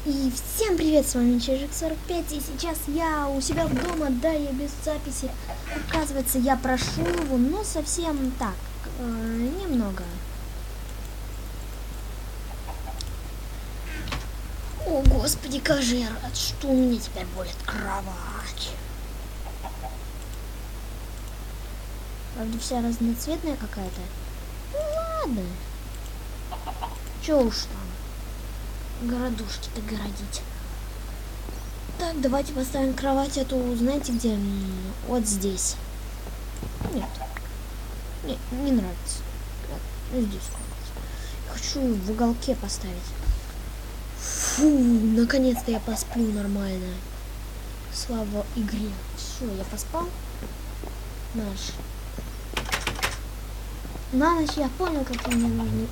И всем привет, с вами Чижик45, и сейчас я у себя дома, да, я без записи. Оказывается, я прошу его, но совсем так, немного. О, господи, как же я рад, что у меня теперь болит кровать. Правда, вся разноцветная какая-то. Ну ладно. Чё уж там, городушки-то городить. Так, давайте поставим кровать эту, знаете где? Вот здесь. Нет. Не нравится. Вот здесь кровать. Я хочу в уголке поставить. Фу, наконец-то я посплю нормально. Слава игре. Все, я поспал. На ночь я понял, что мне нужно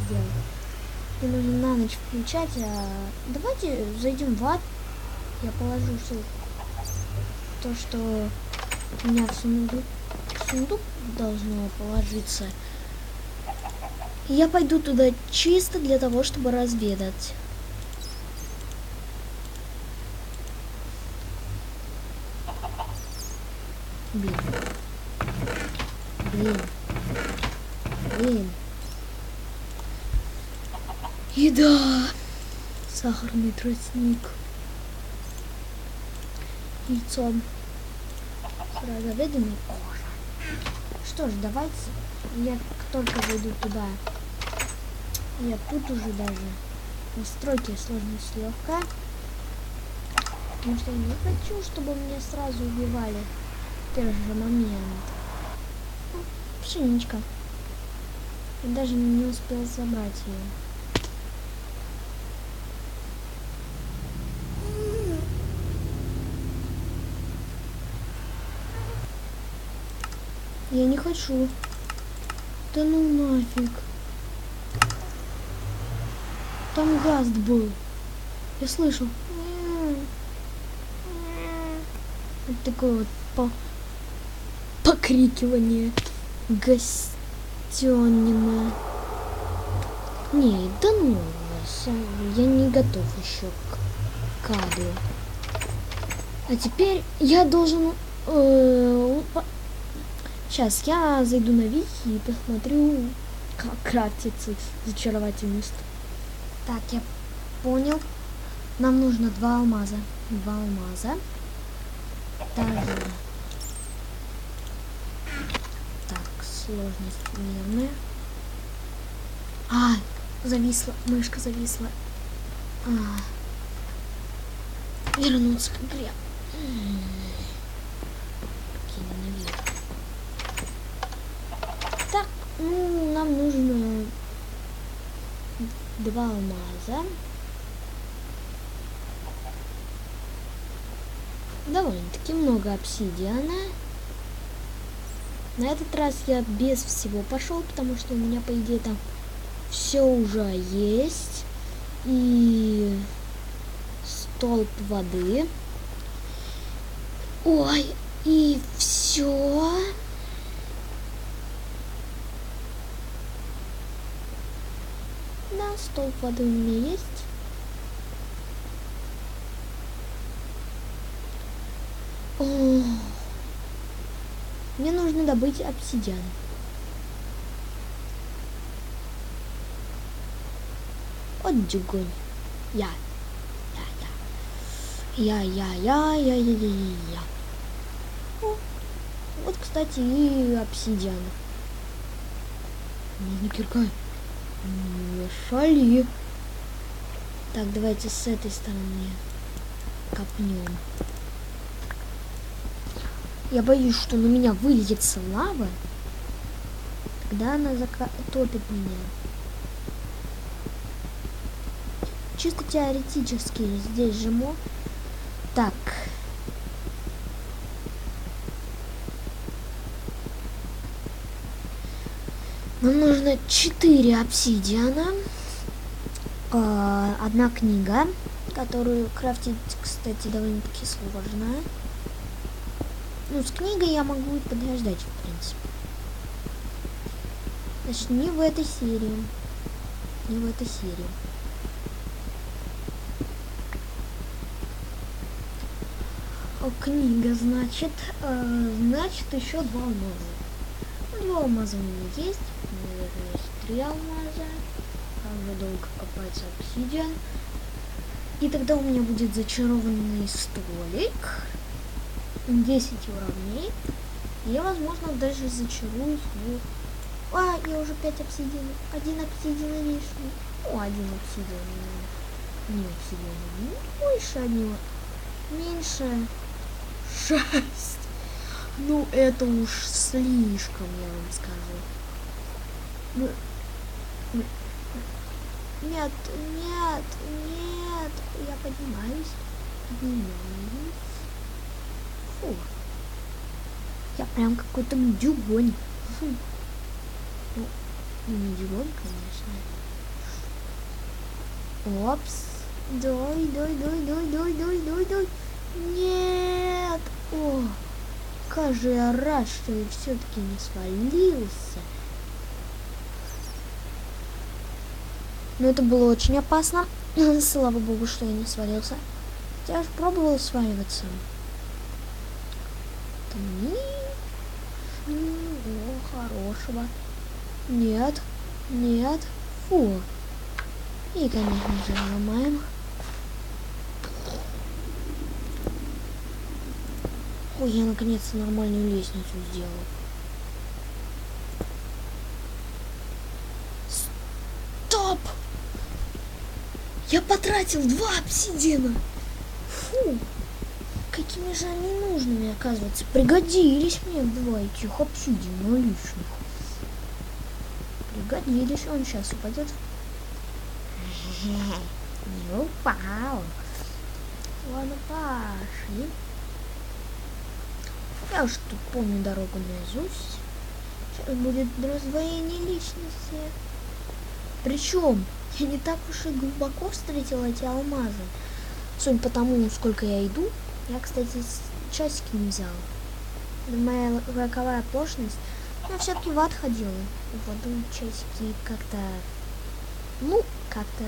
сделать. Мне нужно на ночь включать. Давайте зайдем в ад. Я положу все то, что у меня в сундук должно положиться. И я пойду туда чисто для того, чтобы разведать. Блин. Еда. Сахарный тростник. Яйцо. Сыроговядина и кожа. Что ж, давайте. Я только зайду туда. Я тут уже даже. Настройки сложность легкая. Потому что я не хочу, чтобы меня сразу убивали в первый же момент. Пшеничка. Я даже не успел забрать ее. Я не хочу. Да ну нафиг. Там гаст был. Я слышал. Вот такое вот покрикивание гостёнина. Не, да ну, я не готов еще к кадру. А теперь я должен... Сейчас я зайду на вики и посмотрю, как крафтится зачаровательный стол. Так, я понял. Нам нужно 2 алмаза. 2 алмаза. Даже... Так, сложность мерная. Зависла. Мышка зависла. Вернуться к игре. Так, ну, нам нужно 2 алмаза. Довольно-таки много обсидиана. На этот раз я без всего пошел, потому что у меня, по идее, там все уже есть. И столб воды. Ой, и все. Да, столб воды у меня есть. О, мне нужно добыть обсидиан. Вот джугунь. Я. О, вот, кстати, и обсидиан. Можно кирка. Не шали. Так, давайте с этой стороны копнем. Я боюсь, что на меня выльется лава. Тогда она топит меня. Чисто теоретически здесь же Так. Нам нужно 4 обсидиана. 1 книга, которую крафтить, кстати, довольно-таки сложно. Ну, с книгой я могу и подождать, в принципе. Значит, не в этой серии. книга, значит, значит еще 2 алмаза. 2 алмаза у меня есть. Наверное, есть 3 алмаза. Уже долго копается обсидиан. И тогда у меня будет зачарованный столик. 10 уровней. И я, возможно, даже зачаруюсь в... я уже 5 обсидианов. 1 обсидиан лишний. 1 обсидиан. Не обсидиан. Больше 1. Меньше 6. Ну, это уж слишком, я вам скажу. Нет, нет, нет. Я поднимаюсь. Фу. Я прям какой-то дюгонь. Ну, не дюгонь, конечно. Опс. Дай. Нет. О, как же я рад, что я все-таки не свалился. Но это было очень опасно. Слава богу, что я не свалился. Я же пробовала сваливаться. Ничего хорошего. Нет. Фу. И, конечно же, ломаем. Ой, я наконец-то нормальную лестницу сделал. Стоп! Я потратил 2 обсидиана. Фу. Какими же они нужными, оказывается. Пригодились мне 2 этих обсидиана лишних. Пригодились. Он сейчас упадет. Не упал. Ладно, пошли. Я уж тут помню дорогу наизусть. Сейчас будет раздвоение личности. Причем я не так уж и глубоко встретила эти алмазы. Судя по тому, сколько я иду. Я, кстати, часики не взял. Это моя роковая оплошность. Но я все-таки в ад ходила. В аду часики как-то... Ну, как-то...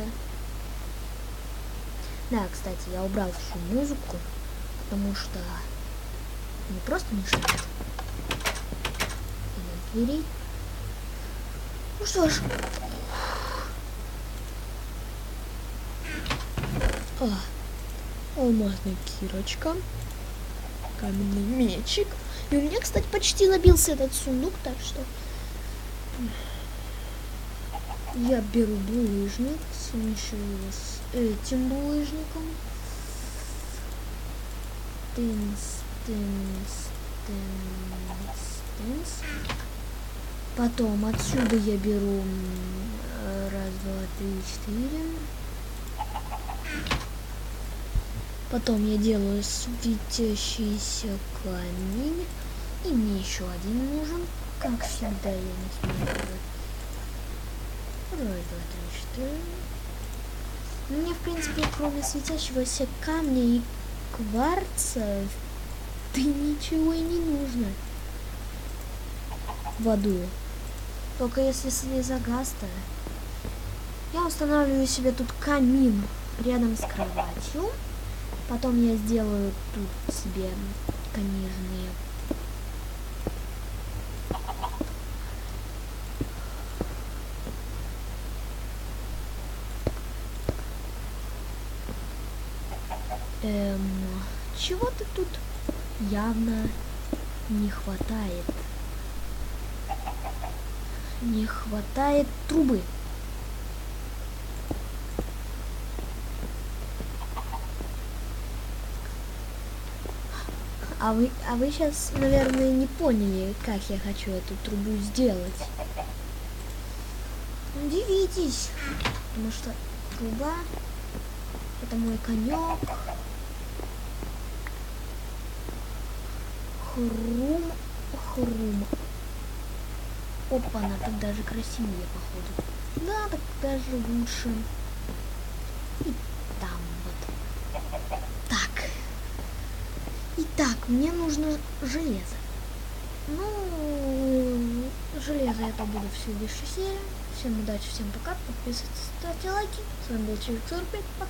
Да, кстати, я убрал всю музыку, потому что не просто мешает. И на двери. Ну что ж. Алмазная кирочка. Каменный мечик. И у меня, кстати, почти набился этот сундук, так что... Я беру булыжник, смешиваю с этим булыжником. Тынс. Потом отсюда я беру 1, 2, 3, 4. Потом я делаю светящийся камень. И мне еще 1 нужен. Как всегда, я не смогу. 1, 2, 3, 4. Мне, в принципе, кроме светящегося камня и кварца, да ничего и не нужно в аду. Только если слеза гаста. Я устанавливаю себе тут камин рядом с кроватью. Потом я сделаю тут себе книжные. Чего-то тут явно не хватает. Не хватает трубы. А вы сейчас, наверное, не поняли, как я хочу эту трубу сделать. Удивитесь, потому что труба — это мой конек. Хрум. Опа-на, так даже красивее, походу. Да, так даже лучше. И там вот. Так. Итак, мне нужно железо. Ну, железо я добуду в следующей серии. Всем удачи, всем пока. Подписывайтесь, ставьте лайки. С вами был Человек 45. Пока.